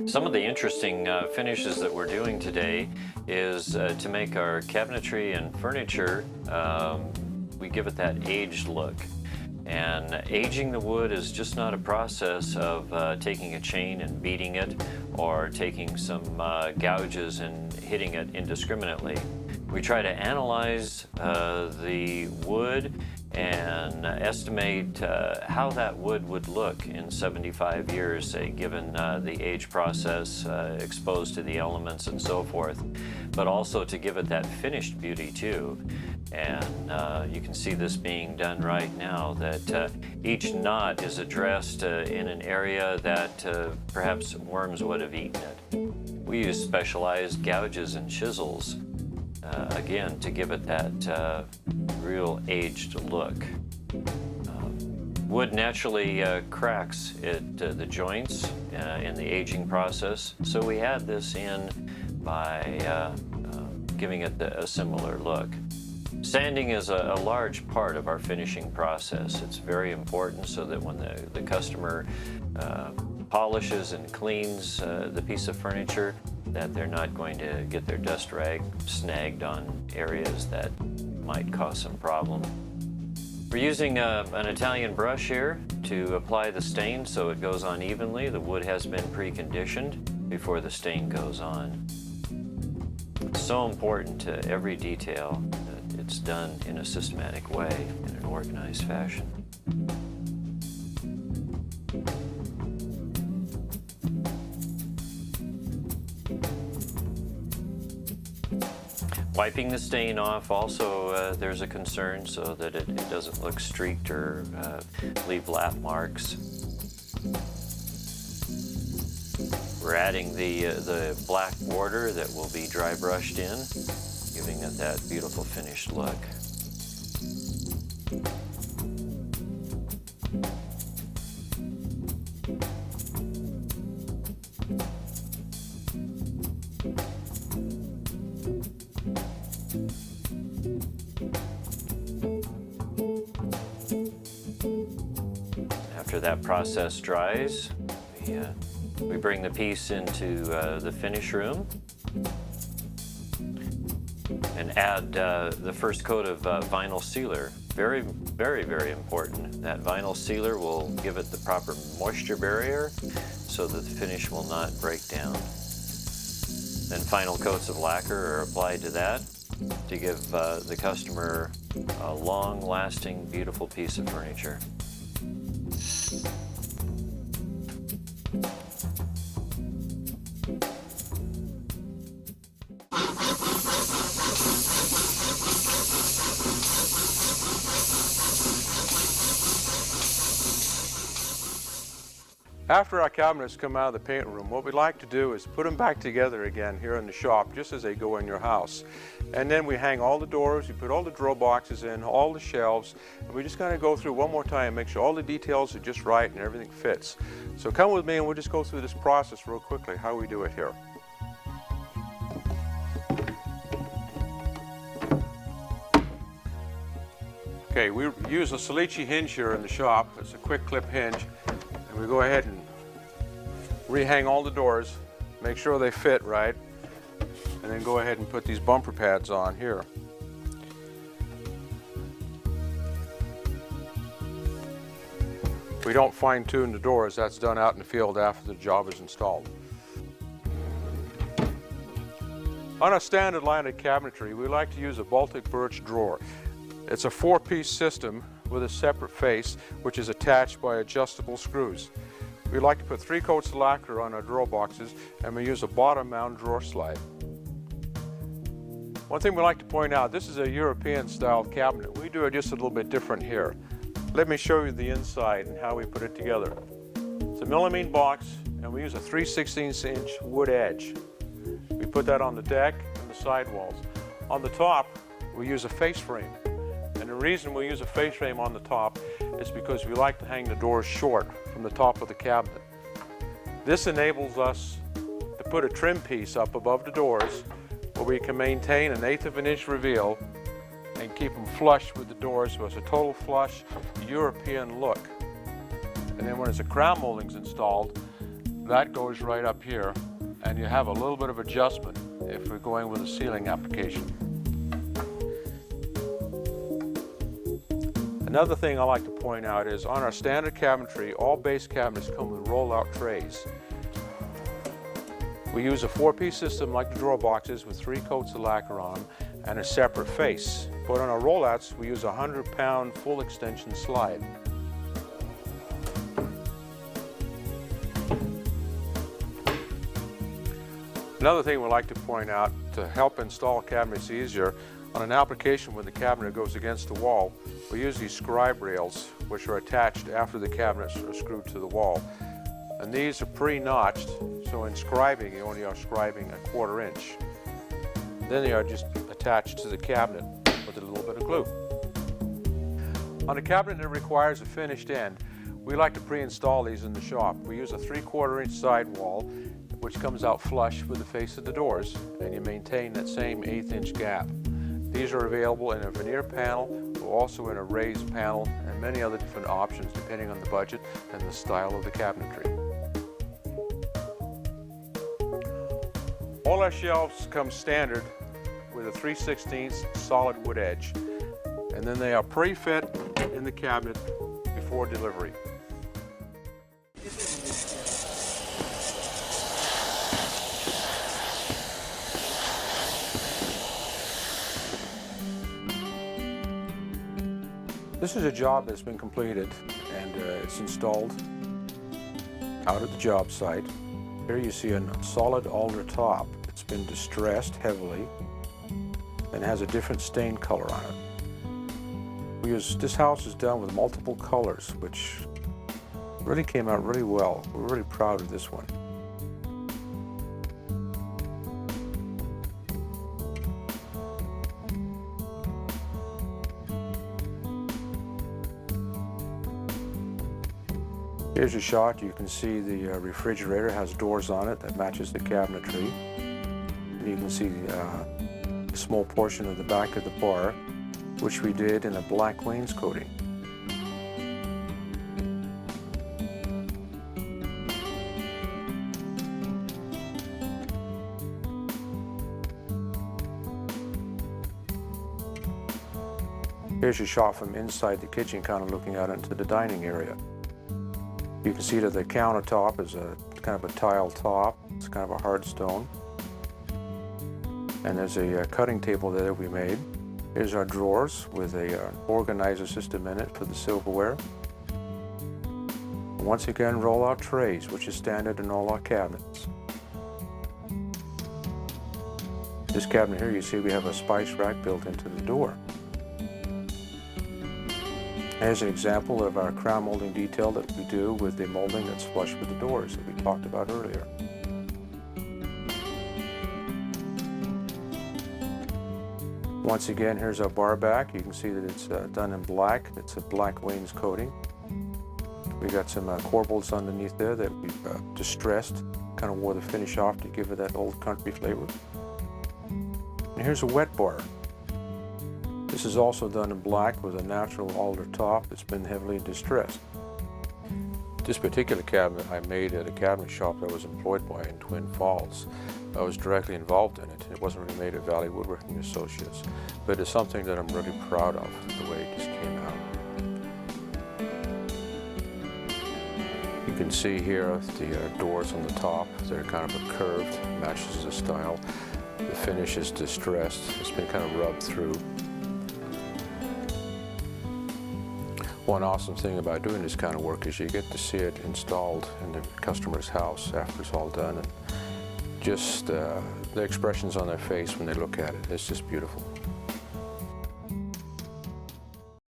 Some of the interesting finishes that we're doing today is to make our cabinetry and furniture, we give it that aged look. And aging the wood is just not a process of taking a chain and beating it or taking some gouges and hitting it indiscriminately. We try to analyze the wood and estimate how that wood would look in 75 years, say, given the age process, exposed to the elements and so forth, but also to give it that finished beauty too. And you can see this being done right now, that each knot is addressed in an area that perhaps worms would have eaten it. We use specialized gouges and chisels, again, to give it that real aged look. Wood naturally cracks at the joints in the aging process, so we add this in by giving it a similar look. Sanding is a large part of our finishing process. It's very important so that when the customer polishes and cleans the piece of furniture, that they're not going to get their dust rag snagged on areas that might cause some problem. We're using an Italian brush here to apply the stain so it goes on evenly. The wood has been preconditioned before the stain goes on. It's so important to every detail that it's done in a systematic way, in an organized fashion. Wiping the stain off also, there's a concern so that it doesn't look streaked or leave lap marks. We're adding the black border that will be dry brushed in, giving it that beautiful finished look. After that process dries, we bring the piece into the finish room and add the first coat of vinyl sealer. Very, very, very important. That vinyl sealer will give it the proper moisture barrier so that the finish will not break down. Then final coats of lacquer are applied to that to give the customer a long-lasting, beautiful piece of furniture. After our cabinets come out of the paint room, what we like to do is put them back together again here in the shop, just as they go in your house. And then we hang all the doors, we put all the drawer boxes in, all the shelves, and we just kind of go through one more time, make sure all the details are just right and everything fits. So come with me and we'll just go through this process real quickly, how we do it here. Okay, we use a Salici hinge here in the shop. It's a quick clip hinge. And we go ahead and rehang all the doors, make sure they fit right, and then go ahead and put these bumper pads on here. We don't fine-tune the doors. That's done out in the field after the job is installed. On a standard line of cabinetry, we like to use a Baltic birch drawer. It's a 4-piece system with a separate face, which is attached by adjustable screws. We like to put 3 coats of lacquer on our drawer boxes, and we use a bottom mount drawer slide. One thing we like to point out, this is a European style cabinet. We do it just a little bit different here. Let me show you the inside and how we put it together. It's a melamine box, and we use a 3/16" wood edge. We put that on the deck and the side walls. On the top, we use a face frame. And the reason we use a face frame on the top is because we like to hang the doors short from the top of the cabinet. This enables us to put a trim piece up above the doors where we can maintain an 1/8 of an inch reveal and keep them flush with the doors, so it's a total flush European look. And then when the crown molding's installed, That goes right up here, and you have a little bit of adjustment if we're going with a ceiling application. Another thing I like to point out is on our standard cabinetry, all base cabinets come with roll-out trays. We use a 4-piece system like the drawer boxes with 3 coats of lacquer on them and a separate face. But on our rollouts, we use a 100-pound full extension slide. Another thing we like to point out to help install cabinets easier, on an application when the cabinet goes against the wall, we use these scribe rails which are attached after the cabinets are screwed to the wall. And these are pre-notched, so in scribing you only are scribing a 1/4 inch. Then they are just attached to the cabinet with a little bit of glue. On a cabinet that requires a finished end, we like to pre-install these in the shop. We use a 3/4 inch sidewall which comes out flush with the face of the doors, and you maintain that same 1/8 inch gap. These are available in a veneer panel or also in a raised panel and many other different options depending on the budget and the style of the cabinetry. All our shelves come standard with a 3/16 solid wood edge, and then they are pre-fit in the cabinet before delivery. This is a job that's been completed and it's installed out at the job site. Here you see a solid alder top. It's been distressed heavily and has a different stain color on it. This house is done with multiple colors, which really came out really well. We're really proud of this one. Here's a shot. You can see the refrigerator has doors on it that matches the cabinetry. You can see a small portion of the back of the bar, which we did in a black wainscoting. Here's a shot from inside the kitchen, kind of looking out into the dining area. You can see that the countertop is kind of a tile top. It's kind of a hard stone. And there's a cutting table there that we made. Here's our drawers with an organizer system in it for the silverware. And once again, roll-out trays, which is standard in all our cabinets. This cabinet here, you see we have a spice rack built into the door. Here's an example of our crown molding detail that we do with the molding that's flush with the doors that we talked about earlier. Once again, here's our bar back. You can see that it's done in black. It's a black wainscoting. We got some corbels underneath there that we've distressed, kind of wore the finish off to give it that old country flavor. And here's a wet bar. This is also done in black with a natural alder top that's been heavily distressed. This particular cabinet I made at a cabinet shop I was employed by in Twin Falls. I was directly involved in it. It wasn't really made at Valley Woodworking Associates, but it's something that I'm really proud of, the way it just came out. You can see here the doors on the top. They're kind of a curved, matches the style. The finish is distressed. It's been kind of rubbed through. One awesome thing about doing this kind of work is you get to see it installed in the customer's house after it's all done, and just the expressions on their face when they look at it, it's just beautiful.